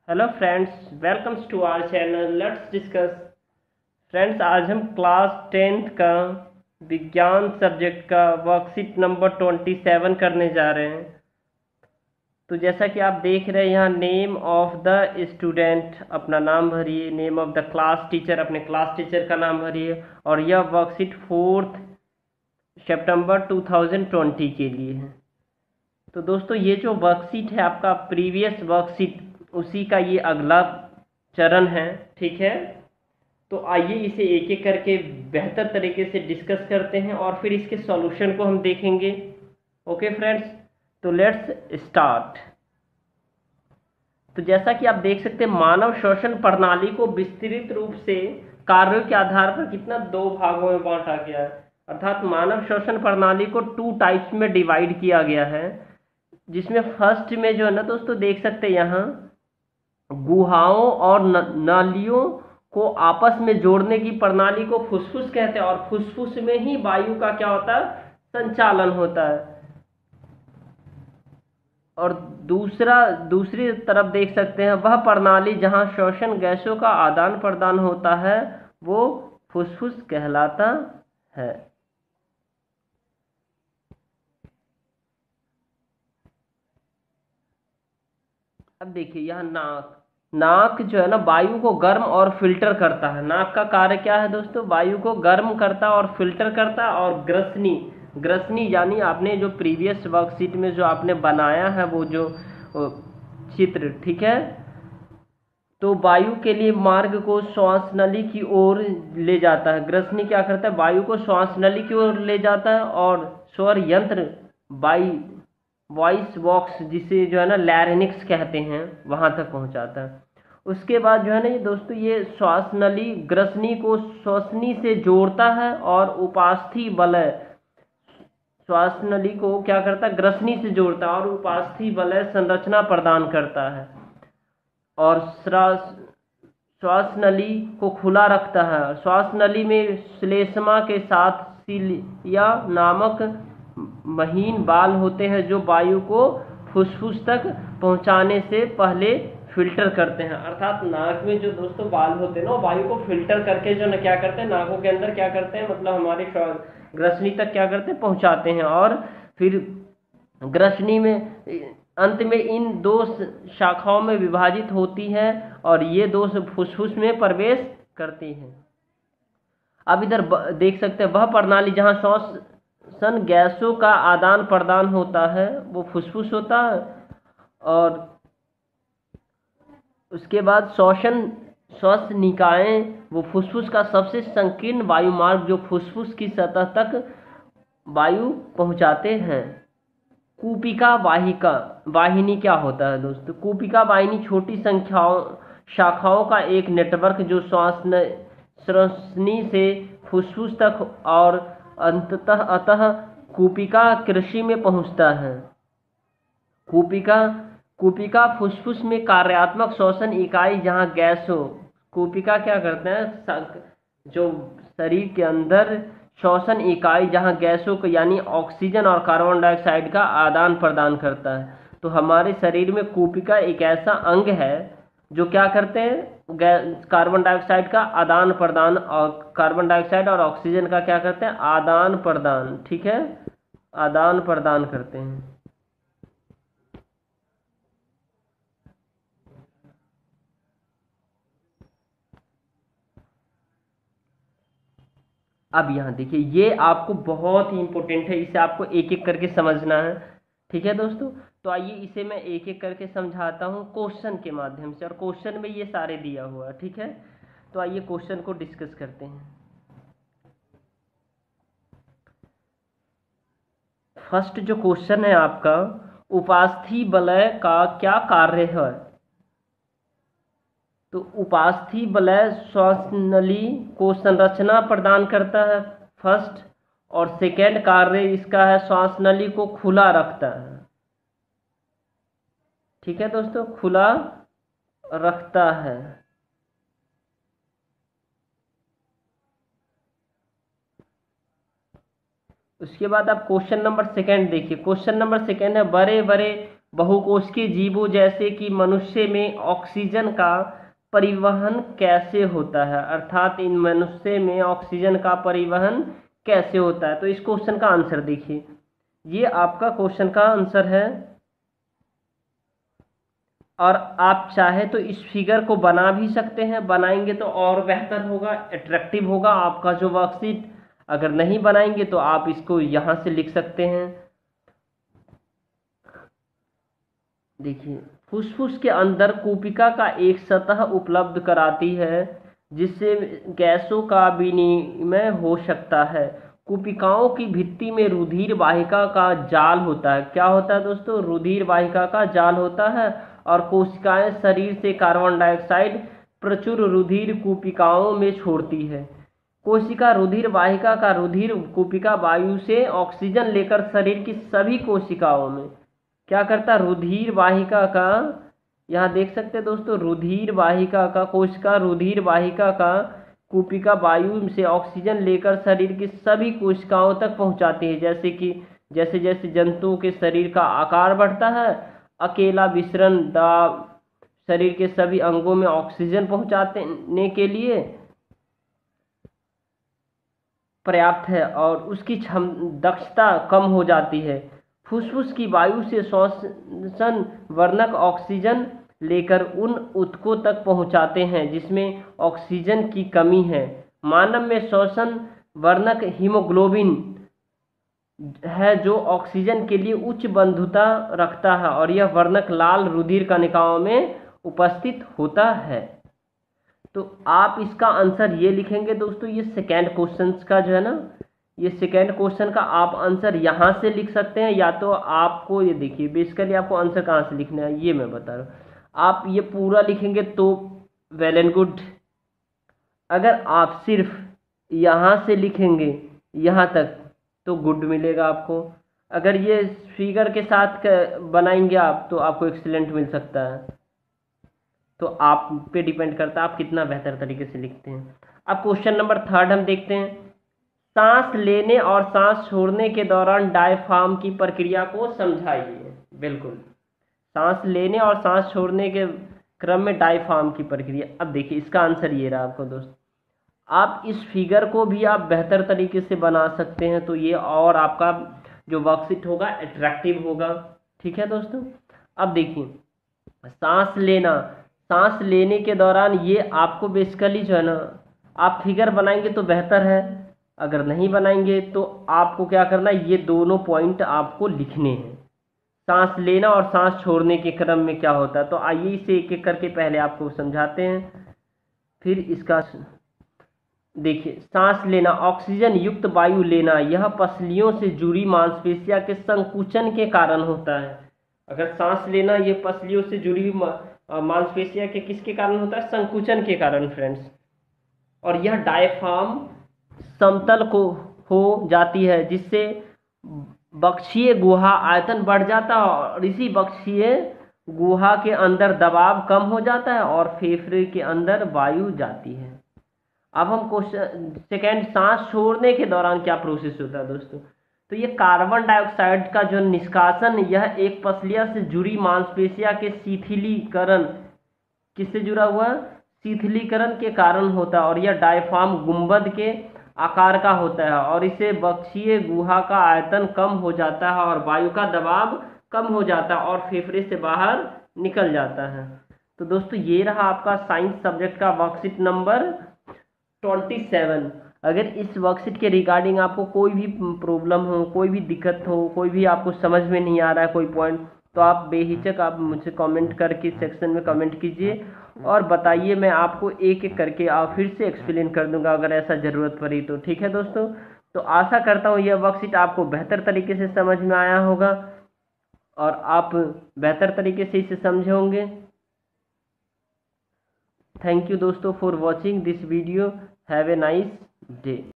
Hello friends, welcomes to our channel. Let's discuss. Friends, आज हम class 10th का विज्ञान सब्जेक्ट का वर्कशीट नंबर 27 करने जा रहे हैं। तो जैसा कि आप देख रहे हैं यहाँ नेम ऑफ द स्टूडेंट, अपना नाम भरिए। Name of the class teacher, अपने क्लास टीचर का नाम भरिए। और यह वर्कशीट 4 सितंबर 2020 के लिए है। तो दोस्तों, ये जो वर्कशीट है आपका प्रीवियस वर्कशीट, उसी का ये अगला चरण है। ठीक है, तो आइए इसे एक एक करके बेहतर तरीके से डिस्कस करते हैं और फिर इसके सॉल्यूशन को हम देखेंगे। ओके फ्रेंड्स, तो लेट्स स्टार्ट। तो जैसा कि आप देख सकते हैं, मानव श्वसन प्रणाली को विस्तृत रूप से कार्यों के आधार पर कितना दो भागों में बांटा गया है। अर्थात मानव श्वसन प्रणाली को 2 टाइप्स में डिवाइड किया गया है, जिसमें फर्स्ट में जो है ना दोस्तों, देख सकते हैं यहाँ गुहाओं और नालियों को आपस में जोड़ने की प्रणाली को फुसफुस कहते हैं, और फुसफुस में ही वायु का क्या होता है, संचालन होता है। और दूसरी तरफ देख सकते हैं, वह प्रणाली जहां श्वसन गैसों का आदान प्रदान होता है वो फुसफुस कहलाता है। अब देखिए यहाँ नाक। नाक जो है ना, वायु को गर्म और फिल्टर करता है। नाक का कार्य क्या है दोस्तों, वायु को गर्म करता है और फिल्टर करता है। और ग्रसनी, ग्रसनी यानी आपने जो प्रीवियस वर्कशीट में जो आपने बनाया है वो जो चित्र, ठीक है, तो वायु के लिए मार्ग को श्वास नली की ओर ले जाता है। ग्रसनी क्या करता है, वायु को श्वास नली की ओर ले जाता है और स्वर यंत्र वायु वॉइस बॉक्स, जिसे जो है ना लैरिंक्स कहते हैं, वहां तक पहुंचाता है। उसके बाद जो है ना ये दोस्तों, ये श्वास नली ग्रसनी को श्वसनी से जोड़ता है और उपास्थि वलय, श्वास नली को क्या करता है, ग्रसनी से जोड़ता है और उपास्थि वलय संरचना प्रदान करता है। और श्वास नली को खुला रखता है। श्वास नली में श्लेष्मा के साथ सिलिया नामक महीन बाल होते हैं, जो वायु को फुसफुस तक पहुंचाने से पहले फिल्टर करते हैं। अर्थात नाक में जो दोस्तों बाल होते हैं ना, वायु को फिल्टर करके जो ना क्या करते हैं, नाकों के अंदर क्या करते हैं, मतलब हमारे ग्रसनी तक क्या करते हैं, पहुंचाते हैं। और फिर ग्रसनी में अंत में इन दो शाखाओं में विभाजित होती है और ये दो फुसफुस में प्रवेश करती हैं। अब इधर देख सकते हैं, वह प्रणाली जहां श्वसन गैसों का आदान प्रदान होता है वो फुसफुस होता है। और उसके बाद श्वास निकायें, वो फुसफुस का सबसे संकीर्ण वायुमार्ग जो फुसफुस की सतह तक वायु पहुंचाते हैं। कूपिका वाहिका वाहिनी क्या होता है दोस्तों, कूपिका वाहिनी छोटी शाखाओं का एक नेटवर्क जो श्वसनी से फुसफुस तक और अंततः कूपिका कृषि में पहुंचता है। कूपिका कूपिका फुसफुस में कार्यात्मक श्वसन इकाई जहां गैस हो। कूपिका क्या करते हैं, जो शरीर के अंदर श्वसन इकाई जहां गैसों को यानी ऑक्सीजन और कार्बन डाइऑक्साइड का आदान प्रदान करता है। तो हमारे शरीर में कूपिका एक ऐसा अंग है जो क्या करते हैं, कार्बन डाइऑक्साइड का आदान प्रदान, और कार्बन डाइऑक्साइड और ऑक्सीजन का क्या करते हैं, आदान प्रदान, ठीक है, आदान प्रदान करते हैं। अब यहाँ देखिए, ये आपको बहुत ही इंपॉर्टेंट है, इसे आपको एक एक करके समझना है। ठीक है दोस्तों, तो आइए इसे मैं एक एक करके समझाता हूँ क्वेश्चन के माध्यम से, और क्वेश्चन में ये सारे दिया हुआ है। ठीक है, तो आइए क्वेश्चन को डिस्कस करते हैं। फर्स्ट जो क्वेश्चन है आपका, उपास्थि वलय का क्या कार्य है। तो उपास्थि वलय श्वसनली को संरचना प्रदान करता है फर्स्ट, और सेकेंड कार्य इसका है श्वासनली को खुला रखता है। ठीक है दोस्तों, खुला रखता है। उसके बाद आप क्वेश्चन नंबर सेकेंड देखिए। क्वेश्चन नंबर सेकेंड है, बड़े बड़े बहुकोशिकीय जीवों जैसे कि मनुष्य में ऑक्सीजन का परिवहन कैसे होता है, अर्थात इन मनुष्य में ऑक्सीजन का परिवहन कैसे होता है। तो इस क्वेश्चन का आंसर देखिए, ये आपका क्वेश्चन का आंसर है। और आप चाहे तो इस फिगर को बना भी सकते हैं, बनाएंगे तो और बेहतर होगा, अट्रैक्टिव होगा आपका जो वर्कशीट। अगर नहीं बनाएंगे तो आप इसको यहाँ से लिख सकते हैं। देखिए, फुसफुस के अंदर कूपिका का एक सतह उपलब्ध कराती है जिससे गैसों का विनिमय हो सकता है। कूपिकाओं की भित्ति में रुधिर वाहिका का जाल होता है। क्या होता है दोस्तों? रुधिर वाहिका का जाल होता है। और कोशिकाएं शरीर से कार्बन डाइऑक्साइड प्रचुर रुधिर कूपिकाओं में छोड़ती है। कोशिका रुधिर वाहिका का रुधिर कूपिका वायु से ऑक्सीजन लेकर शरीर की सभी कोशिकाओं में क्या करता? रुधिर वाहिका का, यहाँ देख सकते हैं दोस्तों, रुधिर वाहिका का, कोशिका रुधिर वाहिका का कूपिका वायु से ऑक्सीजन लेकर शरीर की सभी कोशिकाओं तक पहुंचाती है। जैसे कि जैसे जैसे जंतुओं के शरीर का आकार बढ़ता है, अकेला विसरण दाब शरीर के सभी अंगों में ऑक्सीजन पहुंचाने के लिए पर्याप्त है और उसकी दक्षता कम हो जाती है। फुसफुस की वायु से श्वसन वर्णक ऑक्सीजन लेकर उन ऊतकों तक पहुंचाते हैं जिसमें ऑक्सीजन की कमी है। मानव में श्वसन वर्णक हीमोग्लोबिन है जो ऑक्सीजन के लिए उच्च बंधुता रखता है और यह वर्णक लाल रुधिर कणिकाओं में उपस्थित होता है। तो आप इसका आंसर ये लिखेंगे दोस्तों, ये सेकेंड क्वेश्चन का जो है ना, ये सेकेंड क्वेश्चन का आप आंसर यहाँ से लिख सकते हैं, या तो आपको ये देखिए बेसिकली आपको आंसर कहाँ से लिखना है ये मैं बता रहा हूँ। आप ये पूरा लिखेंगे तो वेल एंड गुड। अगर आप सिर्फ यहाँ से लिखेंगे यहाँ तक तो गुड मिलेगा आपको। अगर ये फिगर के साथ बनाएंगे आप तो आपको एक्सीलेंट मिल सकता है। तो आप पे डिपेंड करता है आप कितना बेहतर तरीके से लिखते हैं। अब क्वेश्चन नंबर थर्ड हम देखते हैं। सांस लेने और सांस छोड़ने के दौरान डायफ्राम की प्रक्रिया को समझाइए। बिल्कुल, सांस लेने और सांस छोड़ने के क्रम में डायफ्राम की प्रक्रिया। अब देखिए इसका आंसर ये रहा आपको दोस्त। आप इस फिगर को भी आप बेहतर तरीके से बना सकते हैं तो ये और आपका जो वर्कशीट होगा अट्रैक्टिव होगा। ठीक है दोस्तों। अब देखिए सांस लेने के दौरान ये आपको बेसिकली जो है ना, आप फिगर बनाएंगे तो बेहतर है, अगर नहीं बनाएंगे तो आपको क्या करना है, ये दोनों पॉइंट आपको लिखने हैं। सांस लेना और सांस छोड़ने के क्रम में क्या होता है। तो आइए इसे एक एक करके पहले आपको समझाते हैं, फिर इसका देखिए। सांस लेना, ऑक्सीजन युक्त वायु लेना, यह पसलियों से जुड़ी मांसपेशियों के संकुचन के कारण होता है। अगर सांस लेना ये पसलियों से जुड़ी मांसपेशियों के किसके कारण होता है? संकुचन के कारण फ्रेंड्स। और यह डायफ्राम समतल को हो जाती है जिससे बक्षीय गुहा आयतन बढ़ जाता है और इसी बक्षीय गुहा के अंदर दबाव कम हो जाता है और फेफड़े के अंदर वायु जाती है। अब हम क्वेश्चन सेकेंड, सांस छोड़ने के दौरान क्या प्रोसेस होता है दोस्तों। तो ये कार्बन डाइऑक्साइड का जो निष्कासन, यह एक पसलिया से जुड़ी मांसपेशियों के शिथिलीकरण, किससे जुड़ा हुआ है? शिथिलीकरण के कारण होता है और यह डायफ्राम गुंबद के आकार का होता है और इसे बक्षीय गुहा का आयतन कम हो जाता है और वायु का दबाव कम हो जाता है और फेफड़े से बाहर निकल जाता है। तो दोस्तों ये रहा आपका साइंस सब्जेक्ट का वर्कशीट नंबर 27। अगर इस वर्कशीट के रिगार्डिंग आपको कोई भी प्रॉब्लम हो, कोई भी दिक्कत हो, कोई भी आपको समझ में नहीं आ रहा है कोई पॉइंट, तो आप बेहिचक आप मुझे कमेंट करके सेक्शन में कमेंट कीजिए और बताइए। मैं आपको एक एक करके फिर से एक्सप्लेन कर दूंगा अगर ऐसा ज़रूरत पड़ी तो। ठीक है दोस्तों। तो आशा करता हूँ यह वर्कशीट आपको बेहतर तरीके से समझ में आया होगा और आप बेहतर तरीके से इसे समझे होंगे। थैंक यू दोस्तों for watching this video. Have a nice day.